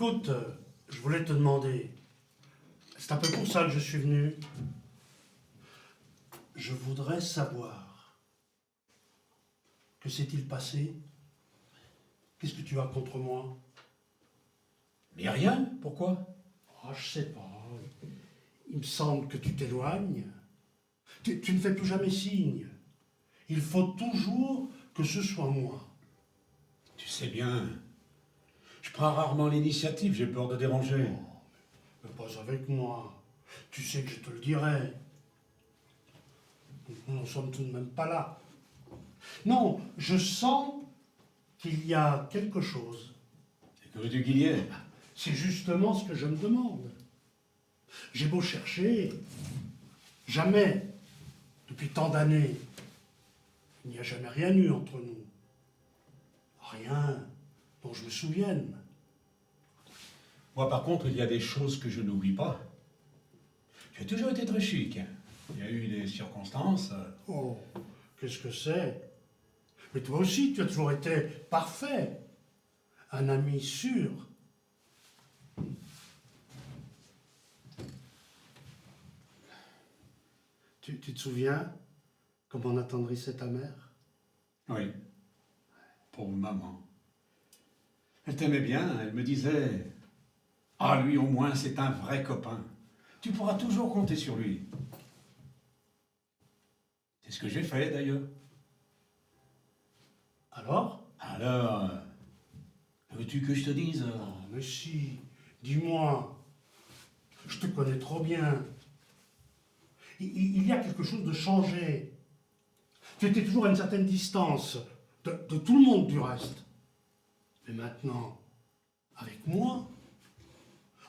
Écoute, je voulais te demander, c'est un peu pour ça que je suis venu. Je voudrais savoir, que s'est-il passé? Qu'est-ce que tu as contre moi? Mais rien, pourquoi? Oh, je sais pas. Il me semble que tu t'éloignes. Tu ne fais plus jamais signe. Il faut toujours que ce soit moi. Tu sais bien, je prends rarement l'initiative, j'ai peur de déranger. Mais pas avec moi. Tu sais que je te le dirai. Nous n'en sommes tout de même pas là. Non, je sens qu'il y a quelque chose. Et que veux-tu qu'il y ait? C'est justement ce que je me demande. J'ai beau chercher, jamais, depuis tant d'années, il n'y a jamais rien eu entre nous. Rien dont je me souvienne. Moi, par contre, il y a des choses que je n'oublie pas. Tu as toujours été très chic. Il y a eu des circonstances. Oh, qu'est-ce que c'est? Mais toi aussi, tu as toujours été parfait. Un ami sûr. Tu te souviens comment on attendrissait ta mère? Oui, pauvre maman. Elle t'aimait bien, elle me disait « Ah, lui au moins, c'est un vrai copain. Tu pourras toujours compter sur lui. » C'est ce que j'ai fait, d'ailleurs. Alors? Alors, veux-tu que je te dise? Oh, mais si, dis-moi. Je te connais trop bien. Il y a quelque chose de changé. Tu étais toujours à une certaine distance, de tout le monde du reste. Mais maintenant, avec moi,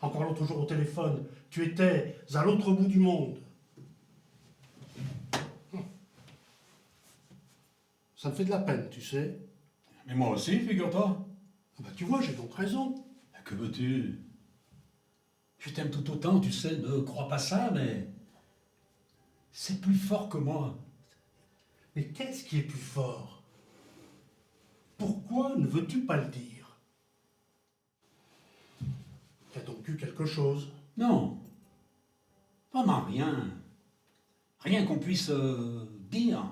encore l'autre jour au téléphone, tu étais à l'autre bout du monde. Ça me fait de la peine, tu sais. Mais moi aussi, figure-toi. Ah bah, tu vois, j'ai donc raison. Que veux-tu? Je t'aime tout autant, tu sais, ne crois pas ça, mais c'est plus fort que moi. Mais qu'est-ce qui est plus fort? Pourquoi ne veux-tu pas le dire? Tu as donc eu quelque chose? Non, vraiment rien. Rien qu'on puisse dire.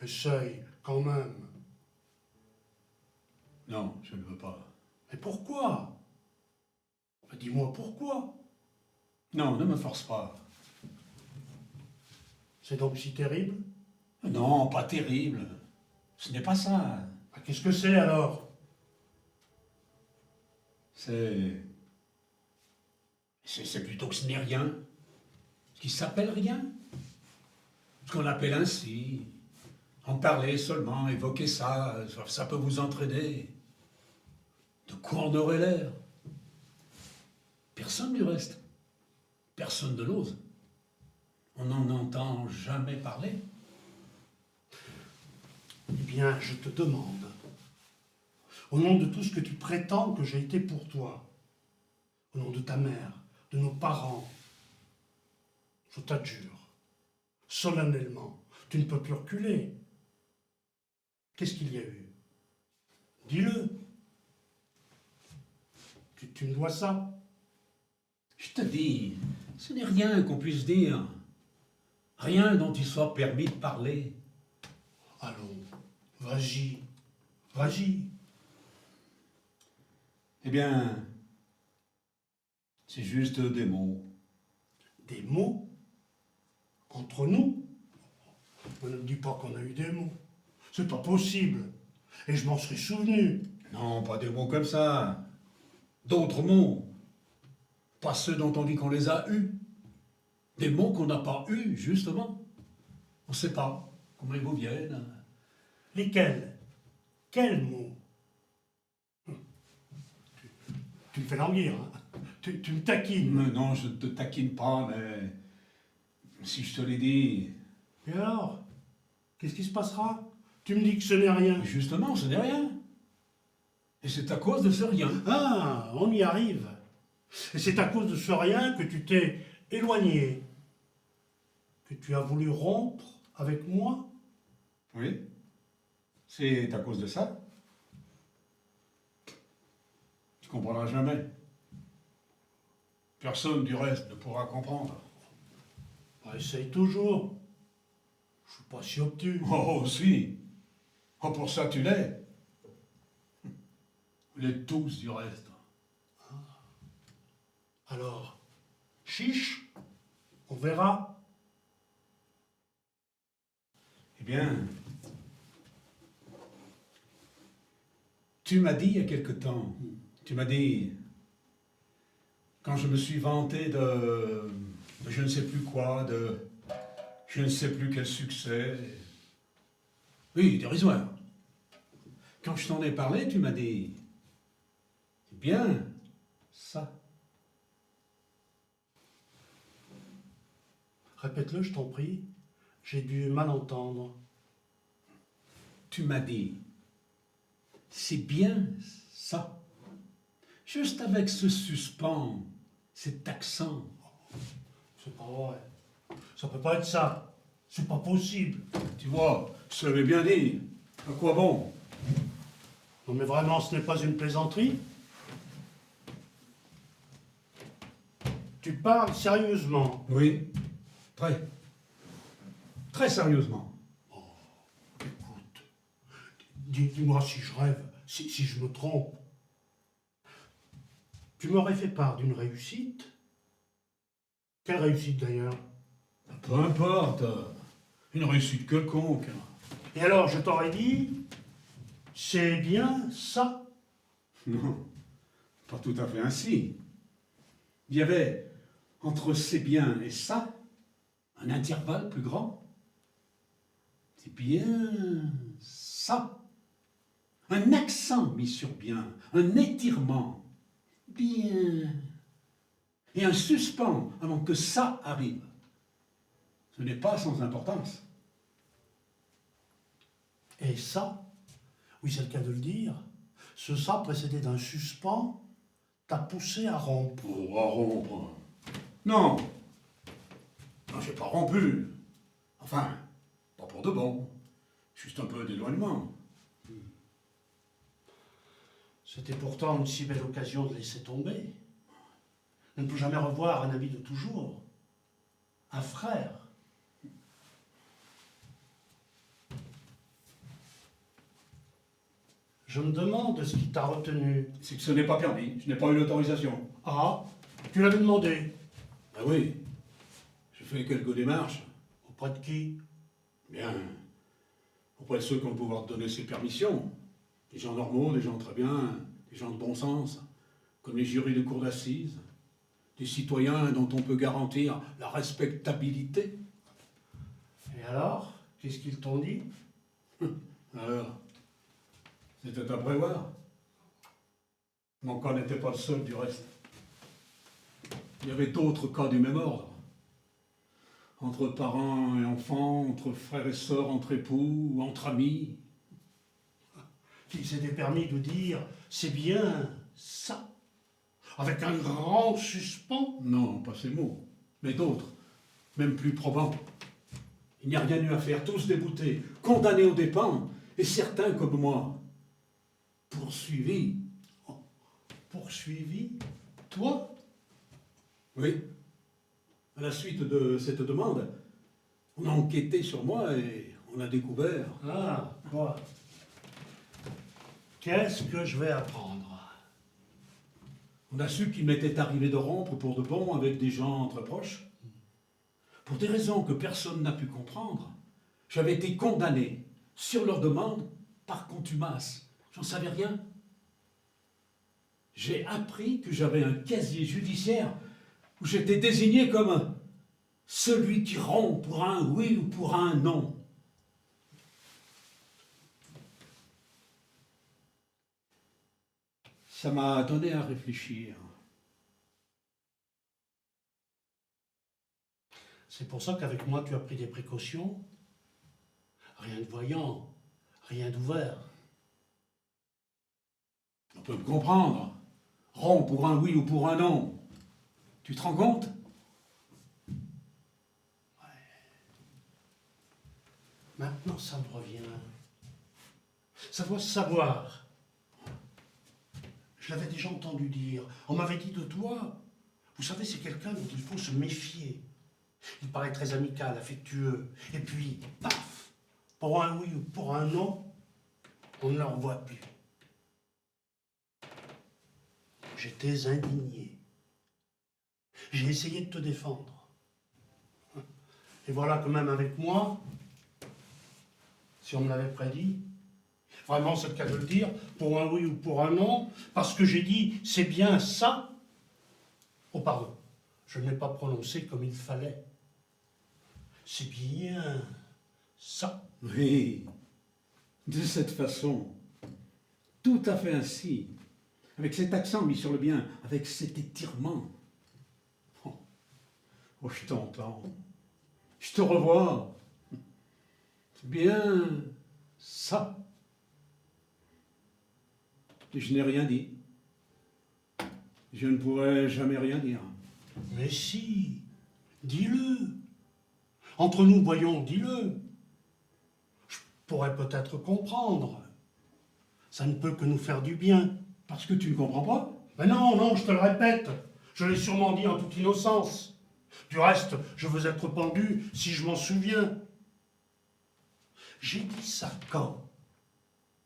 Essaye, quand même. Non, je ne veux pas. Mais pourquoi? Ben, dis-moi pourquoi? Non, ne me force pas. C'est donc si terrible? Non, pas terrible. Ce n'est pas ça. Ben, qu'est-ce que c'est alors? C'est plutôt que ce n'est rien. Ce qui s'appelle rien. Ce qu'on appelle ainsi. En parler seulement, évoquer ça, ça peut vous entraîner. De quoi on aurait l'air? Personne du reste. Personne de l'ose. On n'en entend jamais parler. Eh bien, je te demande, au nom de tout ce que tu prétends que j'ai été pour toi, au nom de ta mère, de nos parents, je t'adjure, solennellement, tu ne peux plus reculer. Qu'est-ce qu'il y a eu? Dis-le. Tu me dois ça? Je te dis, ce n'est rien qu'on puisse dire. Rien dont il soit permis de parler. Allons, vas-y, vas-y. Eh bien, c'est juste des mots. Des mots? Entre nous? Ne me dis pas qu'on a eu des mots. C'est pas possible. Et je m'en serais souvenu. Non, pas des mots comme ça. D'autres mots. Pas ceux dont on dit qu'on les a eus. Des mots qu'on n'a pas eus, justement. On ne sait pas comment ils vous viennent. Lesquels? Quels mots? Tu me fais languir, hein? Tu me taquines. Mais non, je ne te taquine pas, mais si je te l'ai dit... Et alors? Qu'est-ce qui se passera? Tu me dis que ce n'est rien. Justement, ce n'est rien. Et c'est à cause de ce rien. Ah, on y arrive. Et c'est à cause de ce rien que tu t'es éloigné. Que tu as voulu rompre avec moi? Oui, c'est à cause de ça. Tu comprendras jamais. Personne du reste ne pourra comprendre. Bah, essaye toujours. Je suis pas si obtus. Oh, si. Oh, pour ça, tu l'es. Vous l'êtes tous du reste. Alors, chiche, on verra. Eh bien, tu m'as dit il y a quelque temps, tu m'as dit, quand je me suis vanté de je ne sais plus quoi, de je ne sais plus quel succès, oui, dérisoire. Quand je t'en ai parlé, tu m'as dit, c'est bien, ça. Répète-le, je t'en prie. J'ai dû mal entendre. Tu m'as dit, c'est bien, ça. Juste avec ce suspens, cet accent. C'est pas vrai. Ça peut pas être ça. C'est pas possible. Tu vois, je l'avais bien dit. À quoi bon? Non mais vraiment, ce n'est pas une plaisanterie. Tu parles sérieusement. Oui, très. Très sérieusement. Écoute, dis-moi si je rêve, si je me trompe. Tu m'aurais fait part d'une réussite. Quelle réussite d'ailleurs? Peu importe. Une réussite quelconque. Et alors, je t'aurais dit, c'est bien ça. Non, pas tout à fait ainsi. Il y avait, entre c'est bien et ça, un intervalle plus grand. C'est bien ça. Un accent mis sur bien, un étirement. Bien. Et un suspens avant que ça arrive. Ce n'est pas sans importance. Et ça, oui c'est le cas de le dire, ce ça précédé d'un suspens t'a poussé à rompre. Oh, à rompre. Non. Non, j'ai pas rompu. Enfin, pas pour de bon. Juste un peu d'éloignement. C'était pourtant une si belle occasion de laisser tomber. De ne plus jamais revoir un ami de toujours. Un frère. Je me demande ce qui t'a retenu. C'est que ce n'est pas permis. Je n'ai pas eu l'autorisation. Ah, tu l'avais demandé. Ah oui. J'ai fait quelques démarches. Auprès de qui? Bien. Auprès de ceux qui ont le pouvoir de donner ces permissions. Des gens normaux, des gens très bien, des gens de bon sens, comme les jurys de cour d'assises, des citoyens dont on peut garantir la respectabilité. Et alors, qu'est-ce qu'ils t'ont dit? Alors, c'était à prévoir. Mon cas n'était pas le seul du reste. Il y avait d'autres cas du même ordre. Entre parents et enfants, entre frères et sœurs, entre époux, ou entre amis. Qu'il s'était permis de dire c'est bien ça, avec un grand suspens. Non, pas ces mots, mais d'autres, même plus probants. Il n'y a rien eu à faire, tous déboutés, condamnés aux dépens, et certains comme moi, poursuivis. Oh, poursuivi? Toi? Oui. À la suite de cette demande, on a enquêté sur moi et on a découvert. Ah, quoi? Qu'est-ce que je vais apprendre? On a su qu'il m'était arrivé de rompre pour de bon avec des gens très proches. Pour des raisons que personne n'a pu comprendre, j'avais été condamné, sur leur demande, par contumace. J'en savais rien. J'ai appris que j'avais un casier judiciaire où j'étais désigné comme celui qui rompt pour un oui ou pour un non. Ça m'a donné à réfléchir. C'est pour ça qu'avec moi tu as pris des précautions. Rien de voyant, rien d'ouvert. On peut me comprendre. Rompt pour un oui ou pour un non. Tu te rends compte? Maintenant ça me revient. Ça doit se savoir. Je l'avais déjà entendu dire. On m'avait dit de toi. Vous savez, c'est quelqu'un dont il faut se méfier. Il paraît très amical, affectueux. Et puis, paf, pour un oui ou pour un non, on ne le revoit plus. J'étais indigné. J'ai essayé de te défendre. Et voilà que même avec moi, si on me l'avait prédit, vraiment c'est le cas de le dire, pour un oui ou pour un non, parce que j'ai dit c'est bien ça. Oh pardon, je ne l'ai pas prononcé comme il fallait. C'est bien ça. Oui, de cette façon, tout à fait ainsi, avec cet accent mis sur le bien, avec cet étirement. Oh, oh, je t'entends, je te revois. C'est bien ça. Et je n'ai rien dit. Je ne pourrai jamais rien dire. Mais si, dis-le. Entre nous, voyons, dis-le. Je pourrais peut-être comprendre. Ça ne peut que nous faire du bien. Parce que tu ne comprends pas? Mais non, non, je te le répète. Je l'ai sûrement dit en toute innocence. Du reste, je veux être pendu si je m'en souviens. J'ai dit ça quand?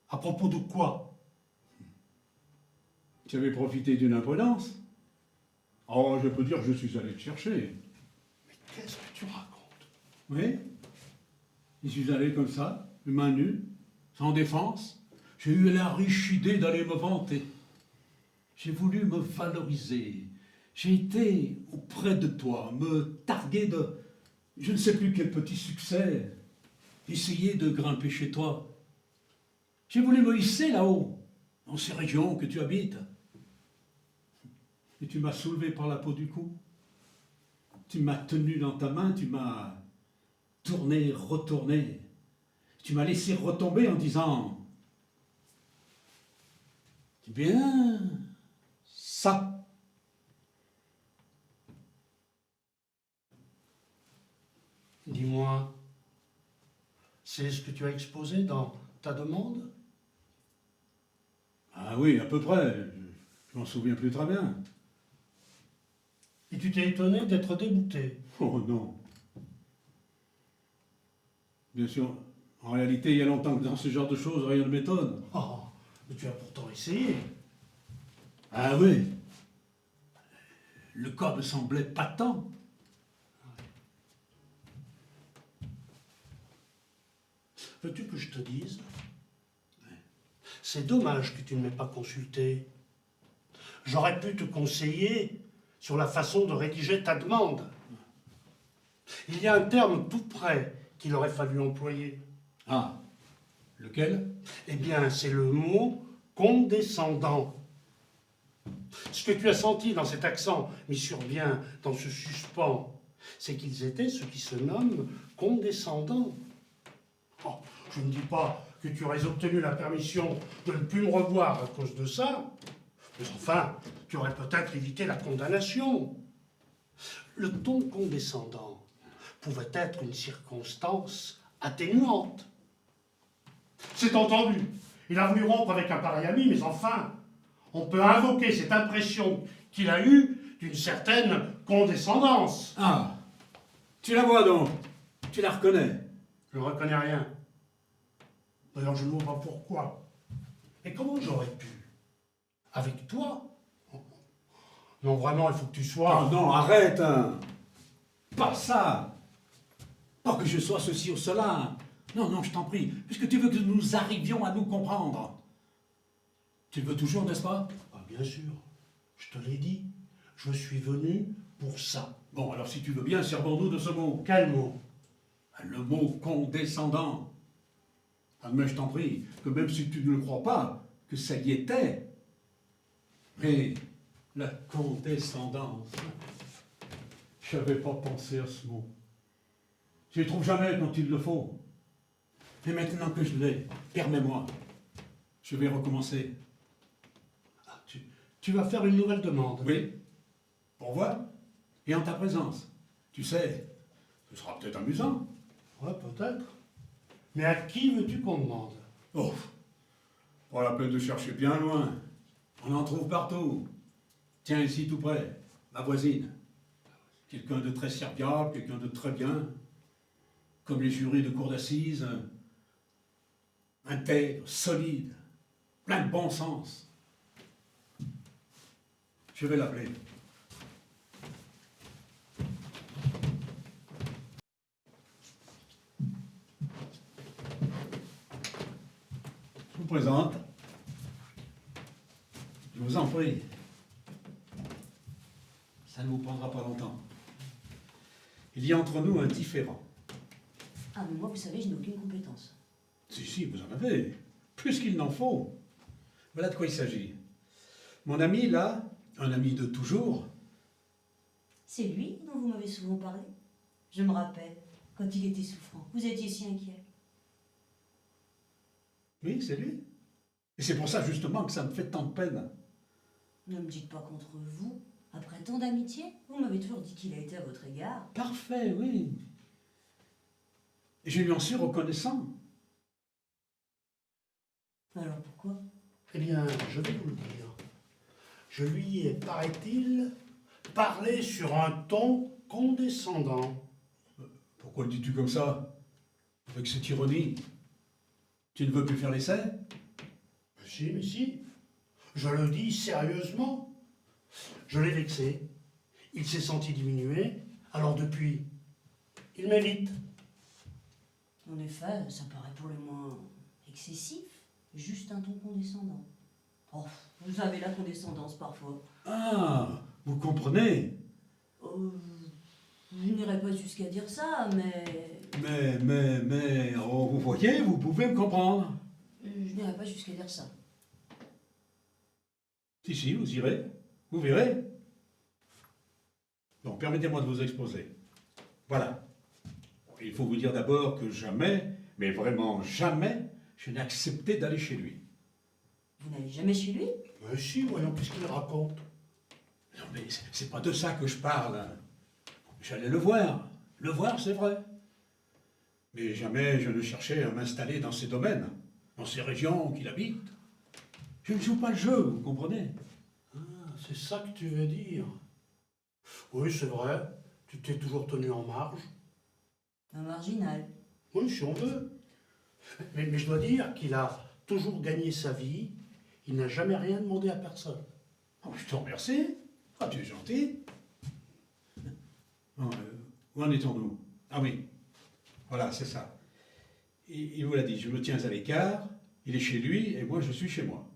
À propos de quoi? Tu avais profité d'une imprudence. Oh, je peux dire que je suis allé te chercher. Mais qu'est-ce que tu racontes? Oui, je suis allé comme ça, les mains nues, sans défense. J'ai eu la riche idée d'aller me vanter. J'ai voulu me valoriser. J'ai été auprès de toi, me targuer de je ne sais plus quel petit succès, essayer de grimper chez toi. J'ai voulu me hisser là-haut, dans ces régions que tu habites. Et tu m'as soulevé par la peau du cou. Tu m'as tenu dans ta main, tu m'as tourné, retourné. Tu m'as laissé retomber en disant c'est bien ça. Dis-moi, c'est ce que tu as exposé dans ta demande? Ah oui, à peu près. Je m'en souviens plus très bien. Et tu t'es étonné d'être débouté? Oh non. Bien sûr, en réalité, il y a longtemps que dans ce genre de choses, rien ne m'étonne. Oh, mais tu as pourtant essayé. Ah oui. Le cas me semblait patent. Veux-tu que je te dise? C'est dommage que tu ne m'aies pas consulté. J'aurais pu te conseiller sur la façon de rédiger ta demande. Il y a un terme tout près qu'il aurait fallu employer. Ah, lequel? Eh bien, c'est le mot condescendant. Ce que tu as senti dans cet accent mis sur bien, dans ce suspens, c'est qu'ils étaient ce qui se nomme condescendants. Oh, je ne dis pas que tu aurais obtenu la permission de ne plus me revoir à cause de ça, mais enfin, tu aurais peut-être évité la condamnation. Le ton condescendant pouvait être une circonstance atténuante. C'est entendu. Il a voulu rompre avec un pareil ami, mais enfin, on peut invoquer cette impression qu'il a eue d'une certaine condescendance. Ah, tu la vois donc. Tu la reconnais. Je ne reconnais rien. D'ailleurs, je ne vois pas pourquoi. Et comment j'aurais pu? Avec toi? Non, vraiment, il faut que tu sois... Ah non, arrête, hein. Pas ça. Pas que je sois ceci ou cela. Non, non, je t'en prie, puisque tu veux que nous arrivions à nous comprendre. Tu le veux toujours, n'est-ce pas? Ah, bien sûr, je te l'ai dit. Je suis venu pour ça. Bon, alors si tu veux bien, servons-nous de ce mot. Quel mot? Le mot condescendant. Admets, je t'en prie, que même si tu ne le crois pas, que ça y était. Mais la condescendance, je n'avais pas pensé à ce mot. Je ne le trouve jamais quand il le faut. Et maintenant que je l'ai, permets-moi, je vais recommencer. Ah, tu vas faire une nouvelle demande. Oui, pour voir, et en ta présence. Tu sais, ce sera peut-être amusant. Ouais, peut-être. Mais à qui veux-tu qu'on demande? Oh, pas la peine de chercher bien loin. On en trouve partout. Tiens, ici tout près, ma voisine. Quelqu'un de très serviable, quelqu'un de très bien. Comme les jurys de cour d'assises. Intègre, solide, plein de bon sens. Je vais l'appeler. Je vous présente. Je vous en prie. Ça ne vous prendra pas longtemps. Il y a entre nous un différend. Ah, mais moi, vous savez, je n'ai aucune compétence. Si, vous en avez. Plus qu'il n'en faut. Voilà de quoi il s'agit. Mon ami, là, un ami de toujours, C'est lui dont vous m'avez souvent parlé. Je me rappelle, quand il était souffrant. Vous étiez si inquiet. oui, c'est lui. Et c'est pour ça, justement, que ça me fait tant de peine. Ne me dites pas contre vous. Après tant d'amitié, vous m'avez toujours dit qu'il a été à votre égard. Parfait, oui. Et je lui en suis reconnaissant. Alors pourquoi? Eh bien, je vais vous le dire. Je lui ai, paraît-il, parlé sur un ton condescendant. Pourquoi le dis-tu comme ça? Avec cette ironie. Tu ne veux plus faire l'essai? Si, mais si. Je le dis sérieusement. Je l'ai vexé. Il s'est senti diminué. Alors depuis, il m'évite. En effet, ça paraît pour le moins excessif. Juste un ton condescendant. Oh, vous avez la condescendance parfois. Ah, vous comprenez? Je n'irai pas jusqu'à dire ça, mais... Oh, vous voyez, vous pouvez me comprendre. Je n'irai pas jusqu'à dire ça. Si, vous irez. Vous verrez. Donc, permettez-moi de vous exposer. Voilà. Il faut vous dire d'abord que jamais, mais vraiment jamais, je n'ai accepté d'aller chez lui. Vous n'allez jamais chez lui? Mais si, voyons, qu'est-ce qu'il raconte. Non, mais c'est pas de ça que je parle. J'allais le voir. Le voir, c'est vrai. Mais jamais je ne cherchais à m'installer dans ces domaines, dans ces régions qu'il habite. Je ne joue pas le jeu, vous comprenez? Ah, c'est ça que tu veux dire. Oui, c'est vrai. Tu t'es toujours tenu en marge. Un marginal. Oui, si on veut. Mais je dois dire qu'il a toujours gagné sa vie. Il n'a jamais rien demandé à personne. Oh, je te remercie. Ah, tu es gentil. Bon, où en étions-nous? Ah oui, voilà, c'est ça. Il vous l'a dit, je me tiens à l'écart, il est chez lui et moi je suis chez moi.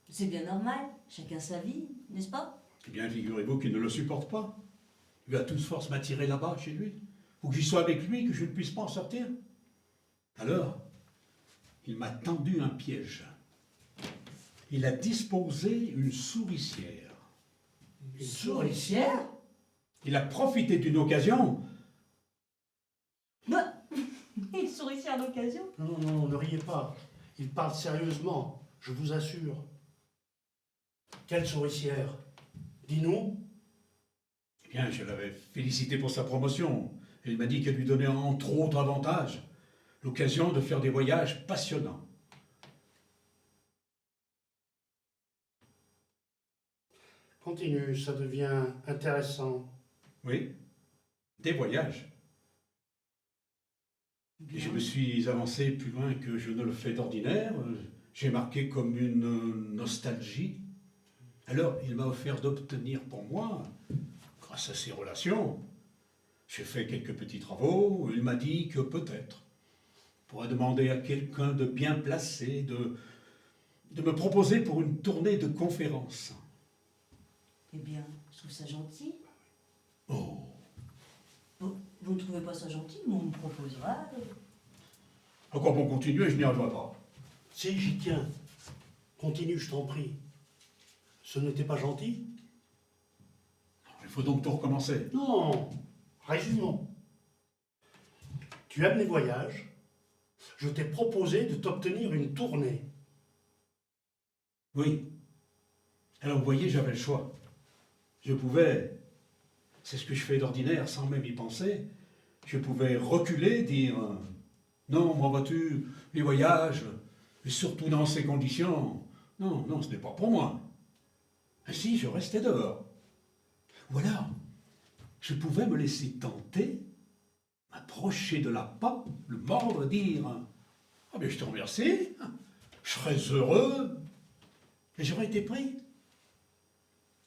C'est bien normal. Chacun sa vie, n'est-ce pas? Eh bien, figurez-vous qu'il ne le supporte pas. Il va tous force m'attirer là-bas, chez lui. Faut que j'y sois avec lui, que je ne puisse pas en sortir. Alors, il m'a tendu un piège. Il a disposé une souricière. Une souricière? Il a profité d'une occasion. Bah, une souricière d'occasion? Non, non, ne riez pas. Il parle sérieusement, je vous assure. Quelle souricière? Dis-nous. Eh bien, je l'avais félicité pour sa promotion. Il m'a dit qu'elle lui donnait entre autres avantages l'occasion de faire des voyages passionnants. Continue, ça devient intéressant. Oui, des voyages. Et je me suis avancé plus loin que je ne le fais d'ordinaire. J'ai marqué comme une nostalgie. Alors, il m'a offert d'obtenir pour moi, grâce à ses relations, j'ai fait quelques petits travaux. Il m'a dit que peut-être, on pourrait demander à quelqu'un de bien placé de me proposer pour une tournée de conférences. Eh bien, je trouve ça gentil. Oh, Vous ne trouvez pas ça gentil? Mais on me proposera. encore pour continuer, je n'y arriverai pas. Si, j'y tiens. Continue, je t'en prie. Ce n'était pas gentil? Il faut donc tout recommencer. Non, résumons. Tu aimes les voyages. Je t'ai proposé de t'obtenir une tournée. Oui. Alors vous voyez, j'avais le choix. Je pouvais, c'est ce que je fais d'ordinaire sans même y penser, je pouvais reculer, dire non, moi vois-tu, les voyages, et surtout dans ces conditions, non, ce n'est pas pour moi. Ainsi, je restais dehors. Ou alors, je pouvais me laisser tenter, m'approcher de l'appât, le mordre, dire « Ah bien, je te remercie, je serais heureux. » Et j'aurais été pris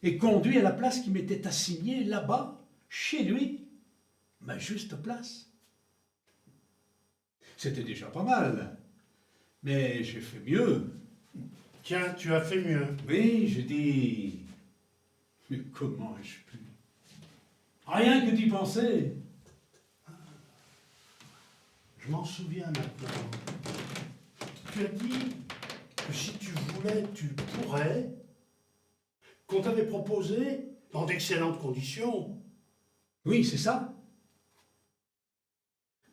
et conduit à la place qui m'était assignée là-bas, chez lui, ma juste place. C'était déjà pas mal, mais j'ai fait mieux. Tiens, tu as fait mieux. Oui, j'ai dit, mais comment ai-je pu? Rien que d'y penser. Je m'en souviens maintenant. Tu as dit que si tu voulais, tu pourrais, qu'on t'avait proposé dans d'excellentes conditions. Oui, c'est ça.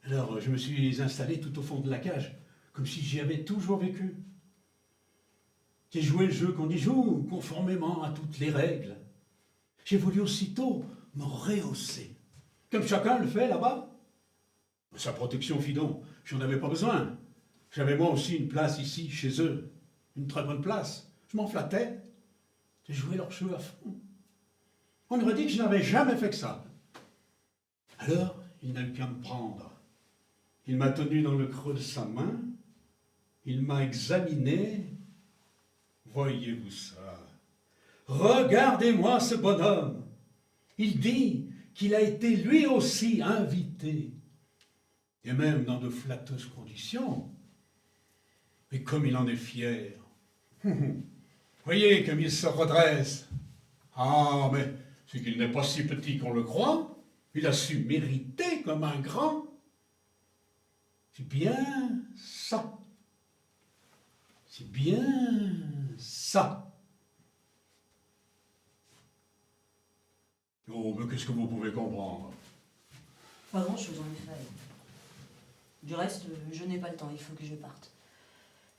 Alors, je me suis installé tout au fond de la cage, comme si j'y avais toujours vécu. J'ai joué le jeu qu'on y joue, conformément à toutes les règles. J'ai voulu aussitôt me rehausser, comme chacun le fait là-bas. Sa protection, Fidon, j'en avais pas besoin. J'avais moi aussi une place ici, chez eux. Une très bonne place. Je m'en flattais. J'ai joué leur jeu à fond. On aurait dit que je n'avais jamais fait que ça. Alors, il n'a eu qu'à me prendre. Il m'a tenu dans le creux de sa main. Il m'a examiné. Voyez-vous ça? Regardez-moi ce bonhomme. Il dit qu'il a été lui aussi invité. Et même dans de flatteuses conditions. Et comme il en est fier. Voyez comme il se redresse. Ah, mais c'est qu'il n'est pas si petit qu'on le croit. Il a su mériter comme un grand. C'est bien ça. C'est bien ça. Oh, mais qu'est-ce que vous pouvez comprendre? Pas grand-chose en effet. Du reste, je n'ai pas le temps, il faut que je parte.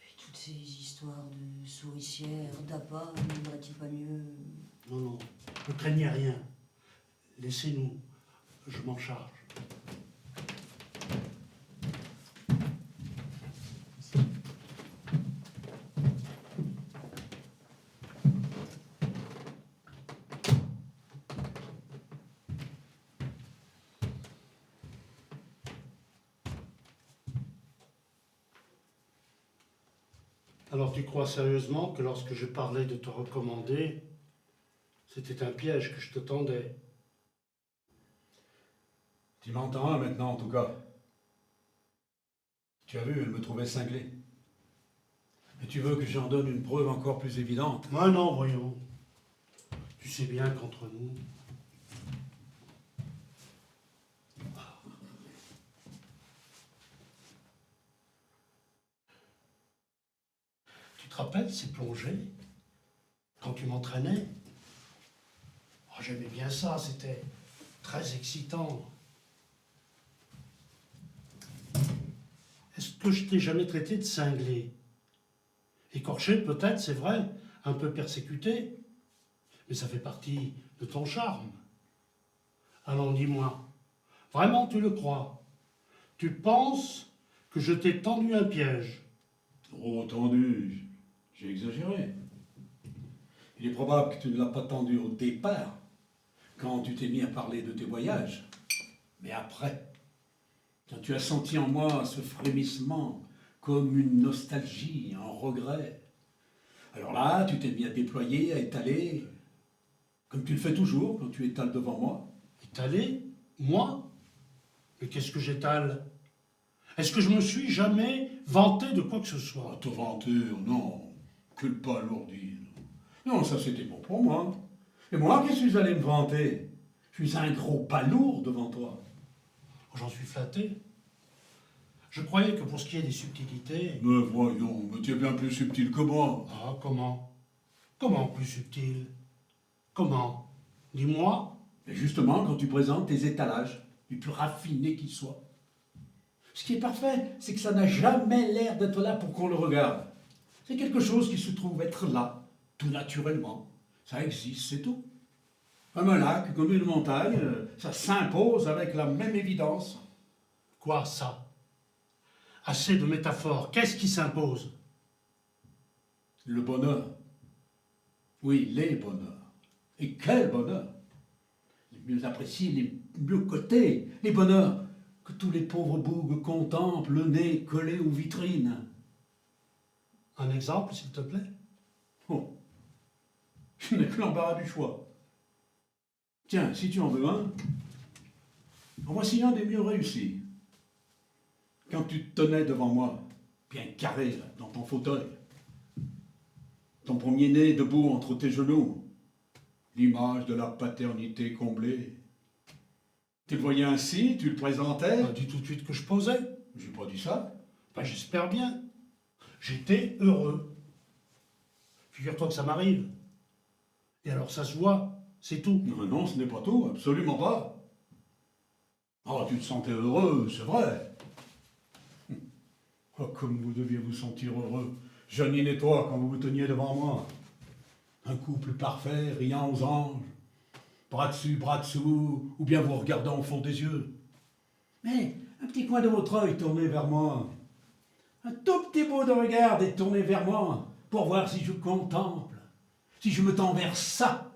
Et toutes ces histoires de souricières, d'appât, ne vaudrait-il pas mieux... Non, non, ne craignez rien. Laissez-nous, je m'en charge. Alors tu crois sérieusement que lorsque je parlais de te recommander, c'était un piège que je te tendais? Tu m'entends maintenant, en tout cas. Tu as vu, elle me trouvait cinglé. Et tu veux que j'en donne une preuve encore plus évidente? Ah non, voyons. Tu sais bien qu'entre nous... Tu te rappelles ces plongées? Quand tu m'entraînais? Oh, j'aimais bien ça, c'était très excitant. Est-ce que je t'ai jamais traité de cinglé? Écorché peut-être, c'est vrai, un peu persécuté, mais ça fait partie de ton charme. Alors dis-moi, vraiment tu le crois? Tu penses que je t'ai tendu un piège? Trop tendu, j'ai exagéré. Il est probable que tu ne l'as pas tendu au départ, quand tu t'es mis à parler de tes voyages. Mais après, quand tu as senti en moi ce frémissement, comme une nostalgie, un regret, alors là, tu t'es mis à déployer, à étaler, comme tu le fais toujours quand tu étales devant moi. Étaler? Moi? Mais qu'est-ce que j'étale? Est-ce que je me suis jamais vanté de quoi que ce Ah, soit? te vanter, non, que le palourdir. Non, ça c'était bon pour moi. Et moi, qu'est-ce que je suis allé me vanter? Je suis un gros palourd devant toi. J'en suis flatté. Je croyais que pour ce qui est des subtilités... Mais voyons, mais tu es bien plus subtil que moi. Ah, comment? Comment plus subtil? Comment? Dis-moi. Et justement, quand tu présentes tes étalages, du plus raffiné qu'ils soient. Ce qui est parfait, c'est que ça n'a jamais l'air d'être là pour qu'on le regarde. C'est quelque chose qui se trouve être là, tout naturellement. Ça existe, c'est tout. Comme un lac, comme une montagne, ça s'impose avec la même évidence. Quoi, ça? Assez de métaphores. Qu'est-ce qui s'impose? Le bonheur. Oui, les bonheurs. Et quel bonheur! Les mieux appréciés, les mieux cotés, les bonheurs que tous les pauvres bougues contemplent, le nez collé aux vitrines. Un exemple, s'il te plaît? Oh, je n'ai que l'embarras du choix. Tiens, si tu en veux un, en voici un des mieux réussis. Quand tu te tenais devant moi, bien carré, là, dans ton fauteuil, ton premier-né debout entre tes genoux, l'image de la paternité comblée. Tu le voyais ainsi, tu le présentais. Pas dit tout de suite que je posais. J'ai pas dit ça. Ben, j'espère bien. J'étais heureux. Figure-toi que ça m'arrive. Et alors ça se voit, c'est tout. Non, non, ce n'est pas tout, absolument pas. Oh, tu te sentais heureux, c'est vrai. Oh, comme vous deviez vous sentir heureux, Janine et toi, quand vous vous teniez devant moi. Un couple parfait, riant aux anges, bras dessus, bras dessous, ou bien vous regardant au fond des yeux. Mais un petit coin de votre œil tourné vers moi. Un tout petit bout de regard est tourné vers moi, pour voir si je contemple, si je me tends vers ça,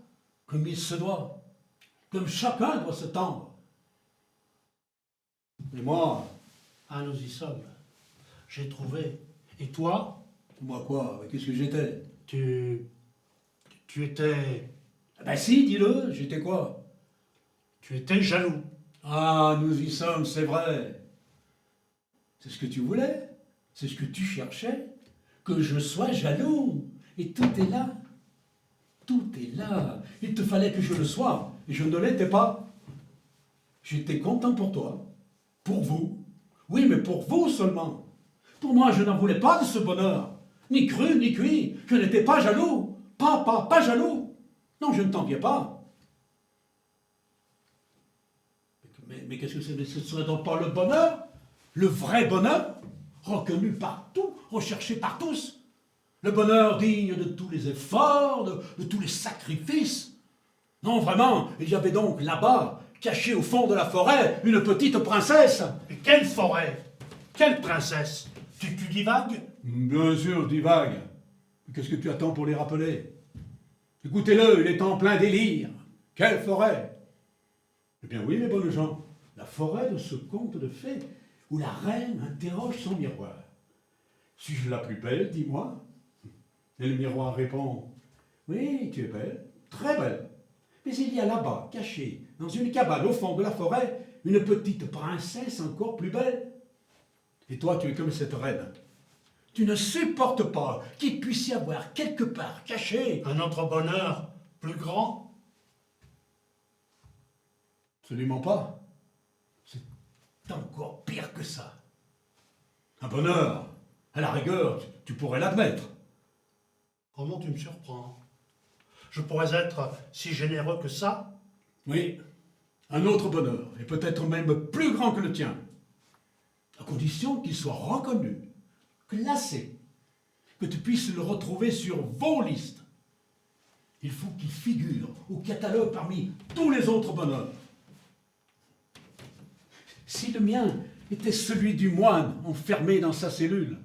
comme il se doit, comme chacun doit se tendre. Et moi, Ah, nous y sommes. J'ai trouvé. Et toi, moi quoi, qu'est-ce que j'étais? tu étais... Ben si, dis-le, j'étais quoi? Tu étais jaloux. Ah, nous y sommes, c'est vrai. C'est ce que tu voulais, c'est ce que tu cherchais, que je sois jaloux. Et tout est là. Tout est là. Il te fallait que je le sois, et je ne l'étais pas. J'étais content pour toi, pour vous. Oui, mais pour vous seulement. Pour moi, je n'en voulais pas de ce bonheur. Ni cru, ni cuit. Je n'étais pas jaloux. Pas jaloux. Non, je ne t'enviais pas. Mais qu'est-ce que c'est? Ce serait donc pas le bonheur? Le vrai bonheur? Reconnu partout, recherché par tous. Le bonheur digne de tous les efforts, de tous les sacrifices. Non, vraiment, il y avait donc là-bas, cachée au fond de la forêt, une petite princesse. Et quelle forêt? Quelle princesse? Tu divagues? Bien sûr, divague. Qu'est-ce que tu attends pour les rappeler? Écoutez-le, il est en plein délire. Quelle forêt? Eh bien oui, mes bonnes gens, la forêt de ce conte de fées, où la reine interroge son miroir. Suis-je la plus belle, dis-moi? Et le miroir répond, oui, tu es belle, très belle. Mais il y a là-bas, cachée, dans une cabane au fond de la forêt, une petite princesse encore plus belle. Et toi, tu es comme cette reine. Tu ne supportes pas qu'il puisse y avoir quelque part caché Un autre bonheur plus grand? Absolument pas. C'est encore pire que ça. Un bonheur, à la rigueur, tu pourrais l'admettre. Comment tu me surprends? Je pourrais être si généreux que ça? Oui, un autre bonheur, et peut-être même plus grand que le tien. À condition qu'il soit reconnu, classé, que tu puisses le retrouver sur vos listes. Il faut qu'il figure au catalogue parmi tous les autres bonheurs. Si le mien était celui du moine enfermé dans sa cellule,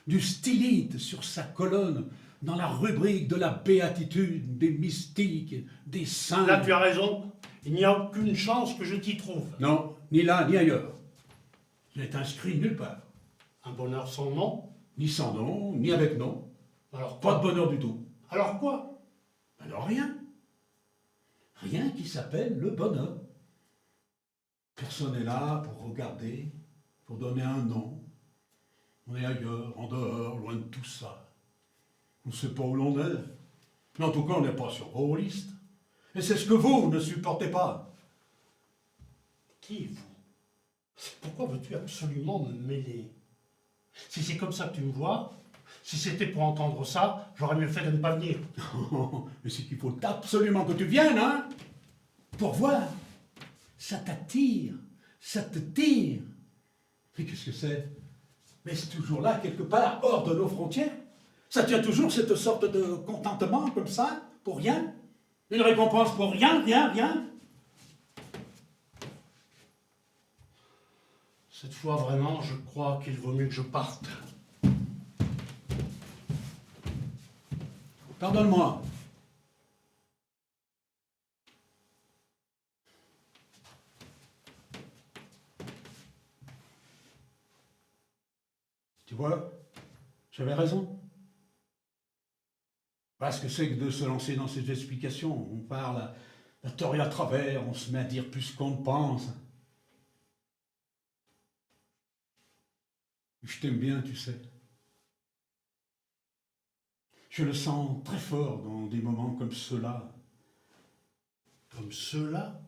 du stylite sur sa colonne, dans la rubrique de la béatitude, des mystiques, des saints... Là, tu as raison. Il n'y a aucune chance que je t'y trouve. Non, ni là, ni ailleurs. Il n'est inscrit nulle part. Un bonheur sans nom? Ni sans nom, ni avec nom. Alors Pas de quoi? bonheur du tout. Alors quoi? Alors rien. Rien qui s'appelle le bonheur. Personne n'est là pour regarder, pour donner un nom. On est ailleurs, en dehors, loin de tout ça. On ne sait pas où l'on est. Mais en tout cas, on n'est pas sur vos listes. Et c'est ce que vous ne supportez pas. Qui vous? Pourquoi veux-tu absolument me mêler? Si c'est comme ça que tu me vois, si c'était pour entendre ça, j'aurais mieux fait de ne pas venir. Mais c'est qu'il faut absolument que tu viennes, hein? Pour voir. Ça t'attire, ça te tire. Mais qu'est-ce que c'est? Mais c'est toujours là, quelque part, hors de nos frontières. Ça tient toujours cette sorte de contentement, comme ça, pour rien. Une récompense pour rien, rien. Cette fois, vraiment, je crois qu'il vaut mieux que je parte. Pardonne-moi. vois, j'avais raison. Voilà ce que c'est que de se lancer dans ces explications. On parle à tort et à travers, on se met à dire plus qu'on ne pense. Je t'aime bien, tu sais. Je le sens très fort dans des moments comme ceux-là. Comme ceux-là?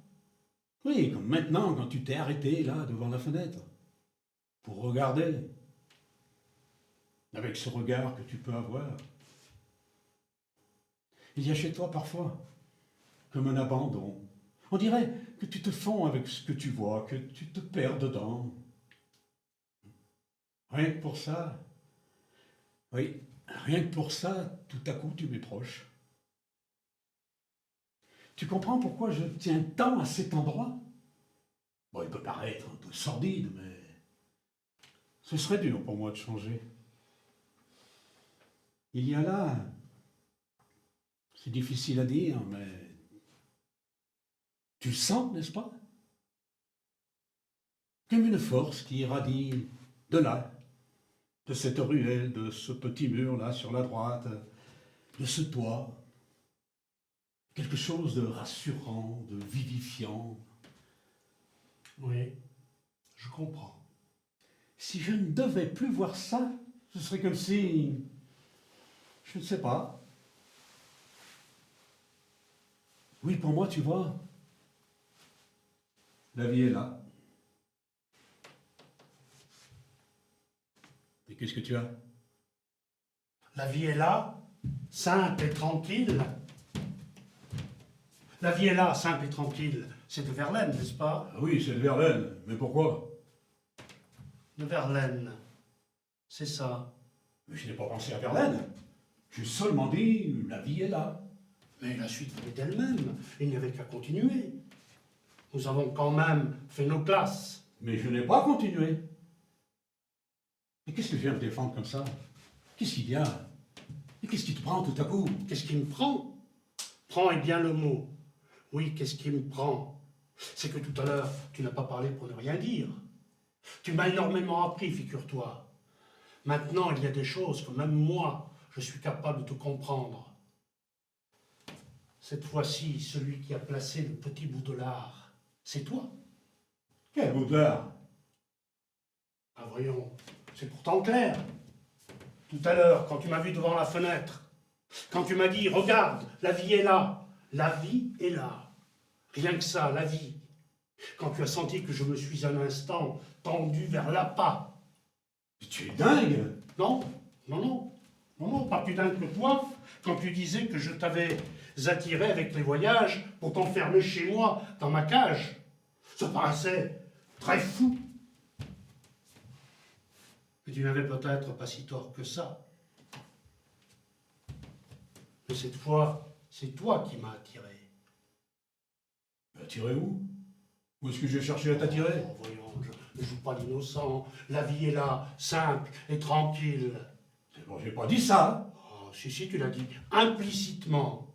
Oui, comme maintenant, quand tu t'es arrêté là, devant la fenêtre, pour regarder, avec ce regard que tu peux avoir. Il y a chez toi parfois, comme un abandon. On dirait que tu te fonds avec ce que tu vois, que tu te perds dedans. Rien que pour ça, oui, rien que pour ça, tout à coup tu m'es proche. Tu comprends pourquoi je tiens tant à cet endroit? Bon, il peut paraître un peu sordide, mais ce serait dur pour moi de changer. Il y a là, c'est difficile à dire, mais tu le sens, n'est-ce pas? Comme une force qui irradie de là, de cette ruelle, de ce petit mur là sur la droite, de ce toit. Quelque chose de rassurant, de vivifiant. Oui, je comprends. Si je ne devais plus voir ça, ce serait comme si... Je ne sais pas. Oui, pour moi, tu vois, la vie est là. Et qu'est-ce que tu as? La vie est là, simple et tranquille. La vie est là, simple et tranquille. C'est de Verlaine, n'est-ce pas? Ah oui, c'est de Verlaine, mais pourquoi? De Verlaine. C'est ça. Mais je n'ai pas pensé à Verlaine. J'ai seulement dit, la vie est là. Mais la suite venait d'elle-même. Il n'y avait qu'à continuer. Nous avons quand même fait nos classes. Mais je n'ai pas continué. Et qu'est-ce que je viens de défendre comme ça? Qu'est-ce qu'il y a? Et qu'est-ce qui te prend tout à coup? Qu'est-ce qui me prend? Prend est bien le mot. Oui, qu'est-ce qui me prend? C'est que tout à l'heure, tu n'as pas parlé pour ne rien dire. Tu m'as énormément appris, figure-toi. Maintenant, il y a des choses que même moi, je suis capable de comprendre. Cette fois-ci, celui qui a placé le petit bout de l'art, c'est toi. Quel bout d'art? Ah voyons, c'est pourtant clair. Tout à l'heure, quand tu m'as vu devant la fenêtre, quand tu m'as dit, regarde, la vie est là, la vie est là. Rien que ça, la vie. Quand tu as senti que je me suis un instant tendu vers l'appât. Tu es dingue! Non, non, non, non, non, pas plus dingue que toi, quand tu disais que je t'avais attiré avec les voyages pour t'enfermer chez moi, dans ma cage. Ça paraissait très fou. Mais tu n'avais peut-être pas si tort que ça. Mais cette fois, c'est toi qui m'as attiré. Attiré où? Où est-ce que j'ai cherché à t'attirer? Oh, voyons, je ne joue pas l'innocent. La vie est là, simple et tranquille. C'est bon, j'ai pas dit ça. Oh, si, tu l'as dit, implicitement.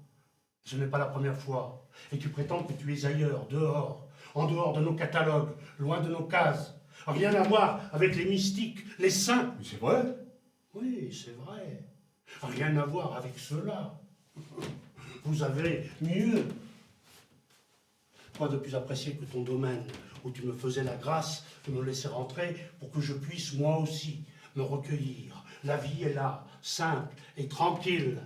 Ce n'est pas la première fois. Et tu prétends que tu es ailleurs, dehors, en dehors de nos catalogues, loin de nos cases. Rien à voir avec les mystiques, les saints. Mais c'est vrai. Oui, c'est vrai. Rien à voir avec cela. Vous avez mieux. Quoi de plus apprécié que ton domaine, où tu me faisais la grâce de me laisser rentrer pour que je puisse, moi aussi, me recueillir. La vie est là, simple et tranquille.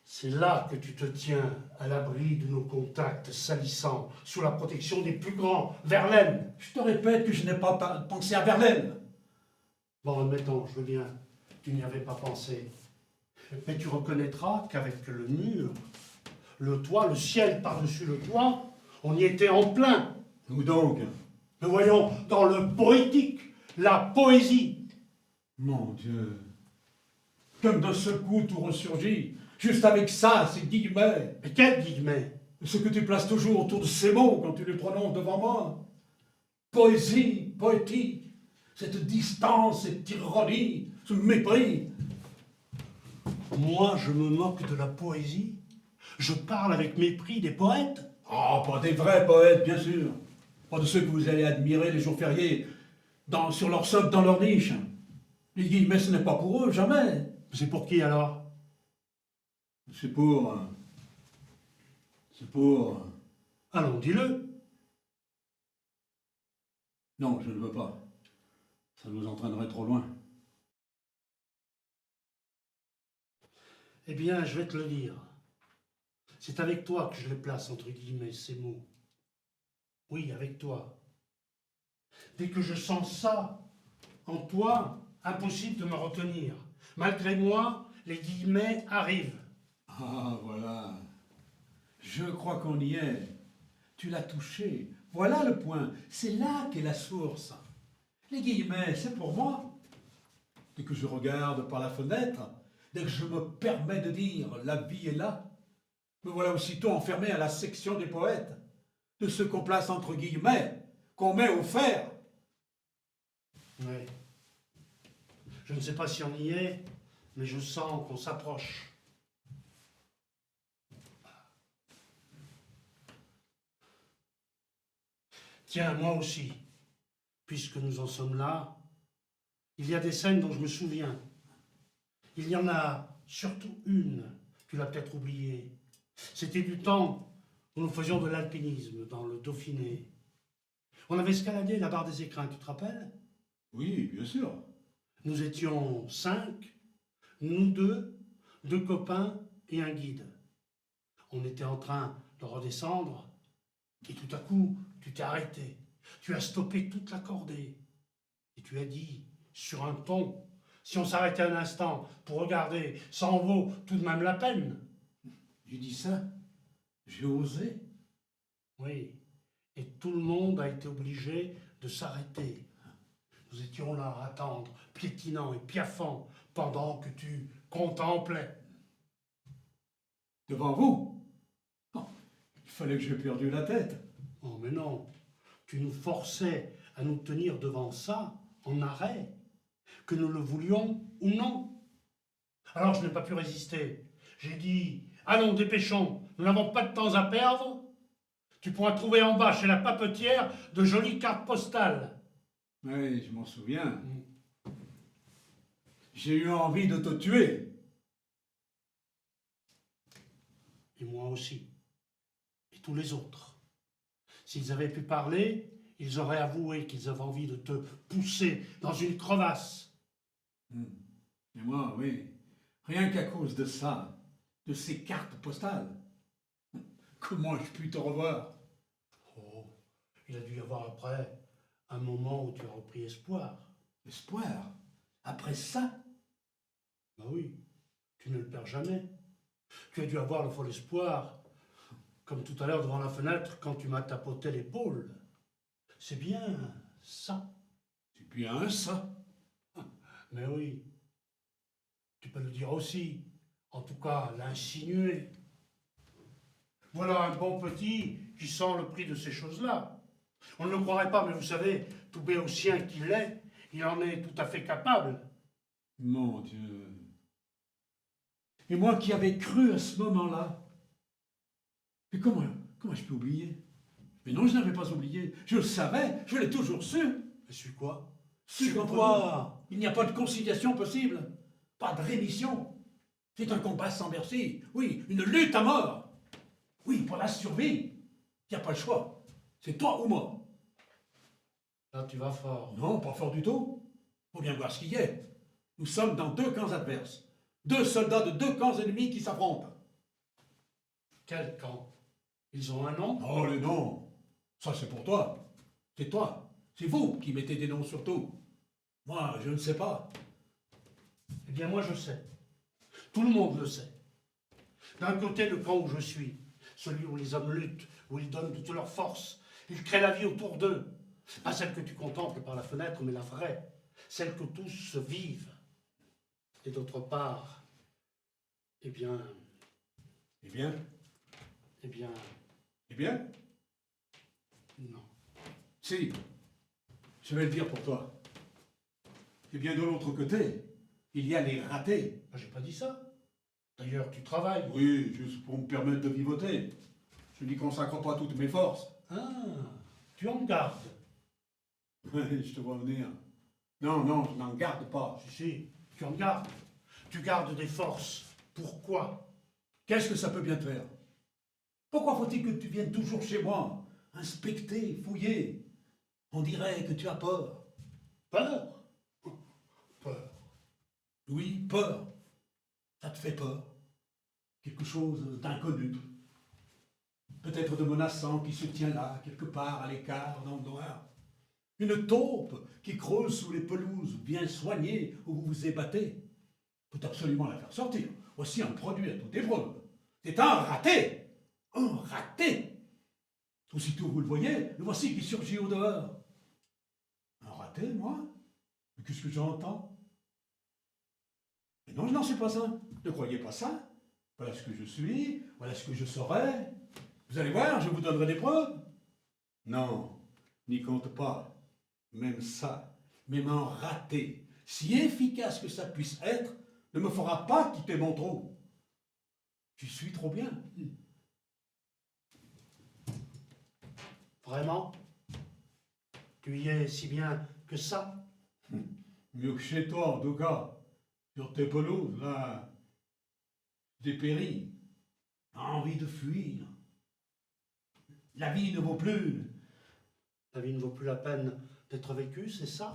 C'est là que tu te tiens à l'abri de nos contacts salissants, sous la protection des plus grands. Verlaine. Je te répète que je n'ai pas pensé à Verlaine. Bon, admettons, je veux bien, tu n'y avais pas pensé. Mais tu reconnaîtras qu'avec le mur, le toit, le ciel par-dessus le toit, on y était en plein. Où donc? Nous voyons dans le poétique, la poésie. Mon Dieu. Comme d'un seul coup tout ressurgit. Juste avec ça, ces guillemets. Mais quels guillemets? Ce que tu places toujours autour de ces mots quand tu les prononces devant moi. Poésie, poétique. Cette distance, cette ironie, ce mépris. Moi, je me moque de la poésie. Je parle avec mépris des poètes. Oh, pas des vrais poètes, bien sûr. Pas de ceux que vous allez admirer les jours fériés, sur leur socle, dans leur niche. Les guillemets, ce n'est pas pour eux, jamais. C'est pour qui alors? C'est pour... C'est pour... Allons, dis-le. Non, je ne veux pas. Ça nous entraînerait trop loin. Eh bien, je vais te le dire. C'est avec toi que je les place, entre guillemets, ces mots. Oui, avec toi. Dès que je sens ça en toi, impossible de me retenir. Malgré moi, les guillemets arrivent. Ah, voilà. Je crois qu'on y est. Tu l'as touché. Voilà le point. C'est là qu'est la source. Les guillemets, c'est pour moi. Dès que je regarde par la fenêtre, dès que je me permets de dire « la vie est là », me voilà aussitôt enfermé à la section des poètes, de ceux qu'on place entre guillemets, qu'on met au fer. Oui. Je ne sais pas si on y est, mais je sens qu'on s'approche. Tiens, moi aussi, puisque nous en sommes là, il y a des scènes dont je me souviens. Il y en a surtout une, tu l'as peut-être oubliée. C'était du temps où nous faisions de l'alpinisme dans le Dauphiné. On avait escaladé la barre des Écrins, tu te rappelles? Oui, bien sûr. Nous étions 5, nous deux copains et un guide. On était en train de redescendre et tout à coup, tu t'es arrêté. Tu as stoppé toute la cordée et tu as dit, sur un ton, si on s'arrêtait un instant pour regarder, ça en vaut tout de même la peine. J'ai dit ça. J'ai osé. Oui, et tout le monde a été obligé de s'arrêter. Nous étions là à attendre, piétinant et piaffant, pendant que tu contemplais. Devant vous. Oh, il fallait que j'aie perdu la tête. Oh, mais non, tu nous forçais à nous tenir devant ça, en arrêt, que nous le voulions ou non. Alors je n'ai pas pu résister. J'ai dit, allons, dépêchons, nous n'avons pas de temps à perdre. Tu pourras trouver en bas, chez la papetière, de jolies cartes postales. Oui, je m'en souviens. J'ai eu envie de te tuer. Et moi aussi. Et tous les autres. S'ils avaient pu parler, ils auraient avoué qu'ils avaient envie de te pousser dans une crevasse. Et moi, oui. Rien qu'à cause de ça, de ces cartes postales. Comment ai-je pu te revoir? Oh, il a dû y avoir après un moment où tu as repris espoir. Espoir? Après ça? Ben oui, tu ne le perds jamais. Tu as dû avoir le fol espoir, comme tout à l'heure devant la fenêtre quand tu m'as tapoté l'épaule. C'est bien ça. C'est bien ça. Mais oui, tu peux le dire aussi, en tout cas l'insinuer. Voilà un bon petit qui sent le prix de ces choses-là. On ne le croirait pas, mais vous savez, tout béotien qu'il est, il en est tout à fait capable. Mon Dieu. Et moi qui avais cru à ce moment-là. Mais comment je peux oublier? Mais non, je n'avais pas oublié. Je le savais, je l'ai toujours su. Et suis quoi? Su Sur qu'entre quoi? nous, il n'y a pas de conciliation possible. Pas de rémission. C'est un combat sans merci. Oui, une lutte à mort. Oui, pour la survie. Il n'y a pas le choix. C'est toi ou moi. Là, tu vas fort. Non, pas fort du tout. Faut bien voir ce qu'il y a. Nous sommes dans deux camps adverses. Deux soldats de deux camps ennemis qui s'affrontent. Quel camp? Ils ont un nom? Oh, les noms. Ça, c'est pour toi. C'est toi. C'est vous qui mettez des noms sur tout. Moi, je ne sais pas. Eh bien, moi, je sais. Tout le monde le sait. D'un côté, le camp où je suis, celui où les hommes luttent, où ils donnent toute leur force, ils créent la vie autour d'eux. Pas celle que tu contemples par la fenêtre, mais la vraie, celle que tous se vivent. Et d'autre part, eh bien, Eh bien, eh bien, eh bien, non. si, je vais le dire pour toi. Eh bien, de l'autre côté, il y a les ratés. J'ai pas dit ça. D'ailleurs, tu travailles. Oui, juste pour me permettre de vivoter. Je n'y consacre pas toutes mes forces. Ah, tu en gardes. Je te vois venir. Non, non, je n'en garde pas. Si, tu en gardes. Tu gardes des forces. Pourquoi? Qu'est-ce que ça peut bien te faire? Pourquoi faut-il que tu viennes toujours chez moi, inspecter, fouiller? On dirait que tu as peur. Peur? Peur. Oui, peur. Ça te fait peur. Quelque chose d'inconnu. Peut-être de menaçant qui se tient là, quelque part à l'écart, dans le noir. Une taupe qui creuse sous les pelouses bien soignées où vous vous ébattez. Faut absolument la faire sortir. Voici un produit à toute épreuve. C'est un raté. Un raté. Aussitôt vous le voyez, le voici qui surgit au dehors. Un raté, moi? Mais qu'est-ce que j'entends? Mais non, je n'en suis pas un. Ne croyez pas ça. Voilà ce que je suis, voilà ce que je serai. Vous allez voir, je vous donnerai des preuves. Non, n'y compte pas. Même ça, même un raté, si efficace que ça puisse être, ne me fera pas quitter mon trou. J'y suis trop bien. Vraiment? Tu y es si bien que ça? Mieux que chez toi, en tout cas. Sur tes pelouses, là, dépéris. Envie de fuir. La vie ne vaut plus. La vie ne vaut plus la peine d'être vécue, c'est ça?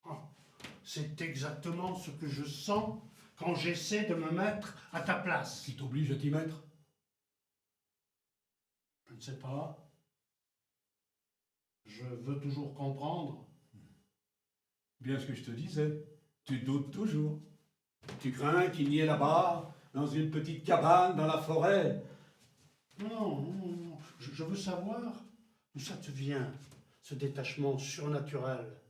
Ah, c'est exactement ce que je sens quand j'essaie de me mettre à ta place. Qui t'oblige à t'y mettre? Je ne sais pas. Je veux toujours comprendre. Bien ce que je te disais. Tu doutes toujours. Tu crains qu'il n'y ait là-bas, dans une petite cabane dans la forêt. Non, non, non. Je veux savoir d'où ça te vient, ce détachement surnaturel.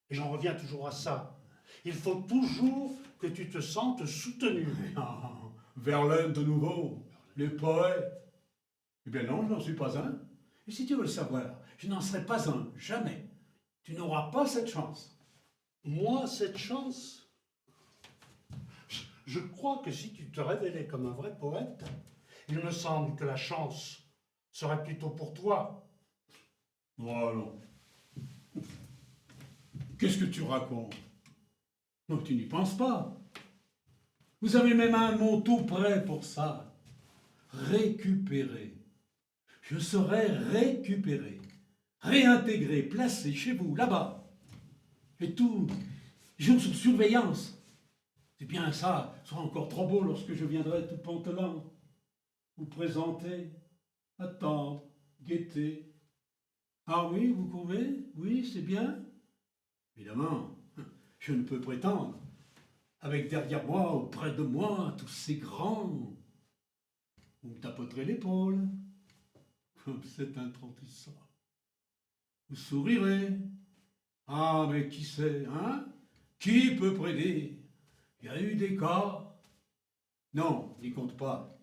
Et j'en reviens toujours à ça. Il faut toujours que tu te sentes soutenu. Ah, Verlaine de nouveau, les poètes. Eh bien non, je n'en suis pas un. Et si tu veux le savoir, je n'en serai pas un, jamais. Tu n'auras pas cette chance. Moi, cette chance, je crois que si tu te révélais comme un vrai poète, il me semble que la chance serait plutôt pour toi. Oh non. Qu'est-ce que tu racontes? Non, tu n'y penses pas. Vous avez même un mot tout prêt pour ça. Récupérer. Je serai récupéré, réintégré, placé chez vous, là-bas. Et tout, jour sous surveillance. C'est bien ça, ce sera encore trop beau lorsque je viendrai tout pantelant. Vous présenter, attendre, guetter. Ah oui, vous pouvez? Oui, c'est bien. Évidemment, je ne peux prétendre. Avec derrière moi, auprès de moi, tous ces grands. Vous me tapoterez l'épaule. Comme c'est intentissant. Vous sourirez. Ah, mais qui sait, hein? Qui peut prédire? Il y a eu des cas. Non, n'y compte pas.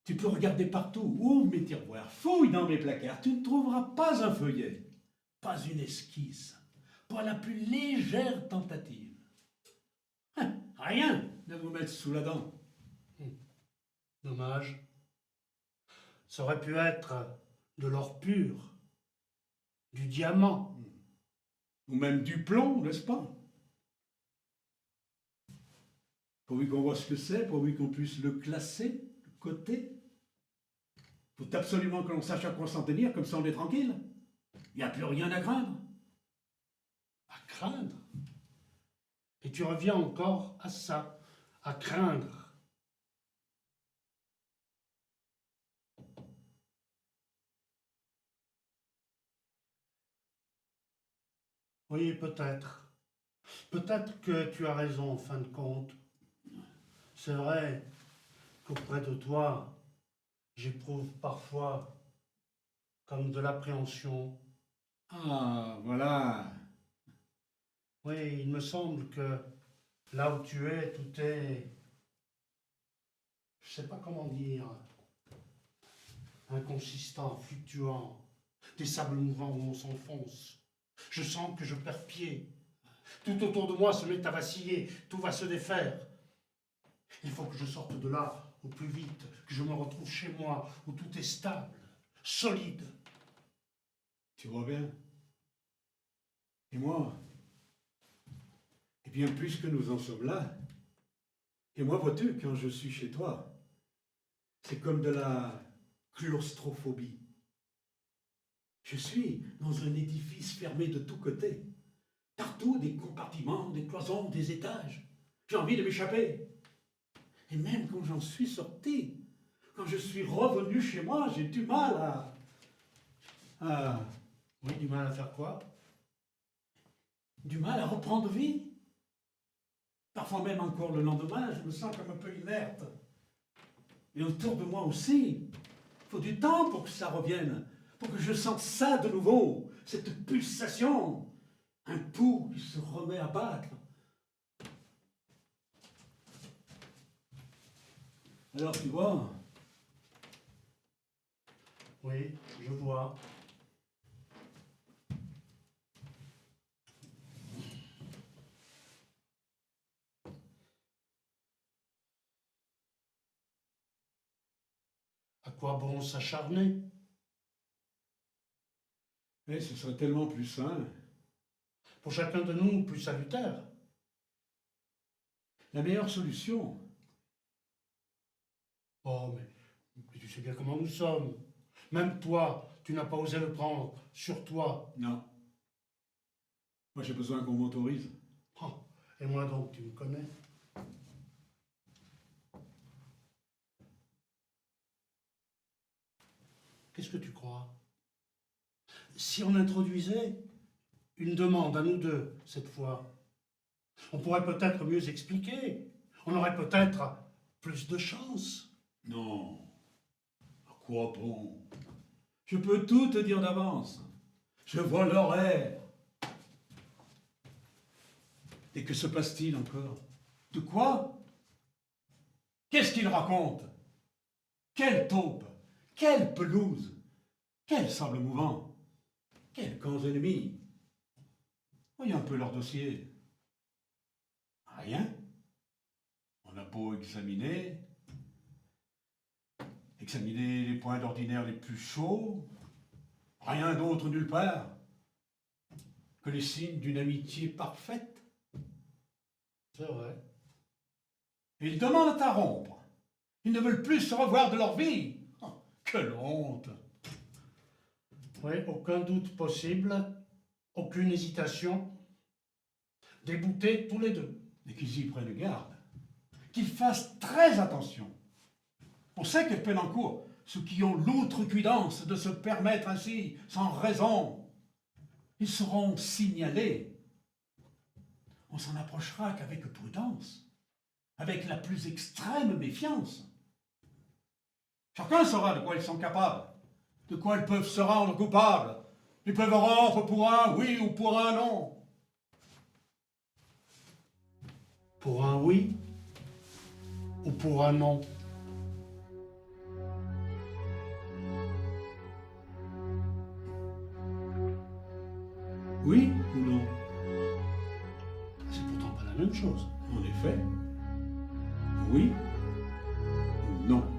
Tu peux regarder partout, ouvre mes tiroirs, fouille dans mes placards, tu ne trouveras pas un feuillet, pas une esquisse, pas la plus légère tentative. Rien de vous mettre sous la dent. Dommage. Ça aurait pu être de l'or pur, du diamant. Ou même du plomb, n'est-ce pas? Pourvu qu'on voit ce que c'est, pourvu qu'on puisse le classer, le coter. Faut absolument que l'on sache à quoi s'en tenir, comme ça on est tranquille. Il n'y a plus rien à craindre. À craindre. Et tu reviens encore à ça, à craindre. Oui, peut-être. Peut-être que tu as raison en fin de compte. C'est vrai qu'auprès de toi, j'éprouve parfois comme de l'appréhension. Ah, voilà. Oui, il me semble que là où tu es, tout est, je sais pas comment dire, inconsistant, fluctuant, des sables mouvants où on s'enfonce. Je sens que je perds pied. Tout autour de moi se met à vaciller, tout va se défaire. Il faut que je sorte de là au plus vite, que je me retrouve chez moi, où tout est stable, solide. Tu vois bien, Et moi, et bien puisque nous en sommes là, et moi, vois-tu, quand je suis chez toi, c'est comme de la claustrophobie. Je suis dans un édifice fermé de tous côtés. Partout, des compartiments, des cloisons, des étages. J'ai envie de m'échapper. Et même quand j'en suis sorti, quand je suis revenu chez moi, j'ai du mal à... Oui, du mal à faire quoi? Du mal à reprendre vie. Parfois même encore le lendemain, je me sens comme un peu inerte. Et autour de moi aussi, il faut du temps pour que ça revienne, pour que je sente ça de nouveau, cette pulsation, un pouls qui se remet à battre. Alors tu vois, Oui, je vois. À quoi bon s'acharner? eh, ce serait tellement plus sain. Pour chacun de nous, plus salutaire. La meilleure solution, Oh, mais tu sais bien comment nous sommes. Même toi, tu n'as pas osé le prendre sur toi. non. Moi j'ai besoin qu'on m'autorise. Oh, et moi donc, tu me connais. Qu'est-ce que tu crois? Si on introduisait une demande à nous deux, cette fois, on pourrait peut-être mieux expliquer. On aurait peut-être plus de chance. Non. À quoi bon? Je peux tout te dire d'avance. Je vois l'horaire. Et que se passe-t-il encore? De quoi? Qu'est-ce qu'il raconte? Quelle taupe? Quelle pelouse? Quel sable mouvant? Quels camps ennemis? Voyez un peu leur dossier. Rien. On a beau examiner les points d'ordinaire les plus chauds, rien d'autre nulle part que les signes d'une amitié parfaite. C'est vrai. Et ils demandent à rompre. Ils ne veulent plus se revoir de leur vie. Oh, quelle honte! Oui, aucun doute possible, aucune hésitation. Déboutés tous les deux. Et qu'ils y prennent garde. Qu'ils fassent très attention. On sait que Pénancourt, ceux qui ont l'outrecuidance de se permettre ainsi, sans raison, ils seront signalés. On s'en approchera qu'avec prudence, avec la plus extrême méfiance. Chacun saura de quoi ils sont capables, de quoi ils peuvent se rendre coupables. Ils peuvent rompre pour un oui ou pour un non. Pour un oui ou pour un non. Oui ou non? C'est pourtant pas la même chose. En effet, oui ou non.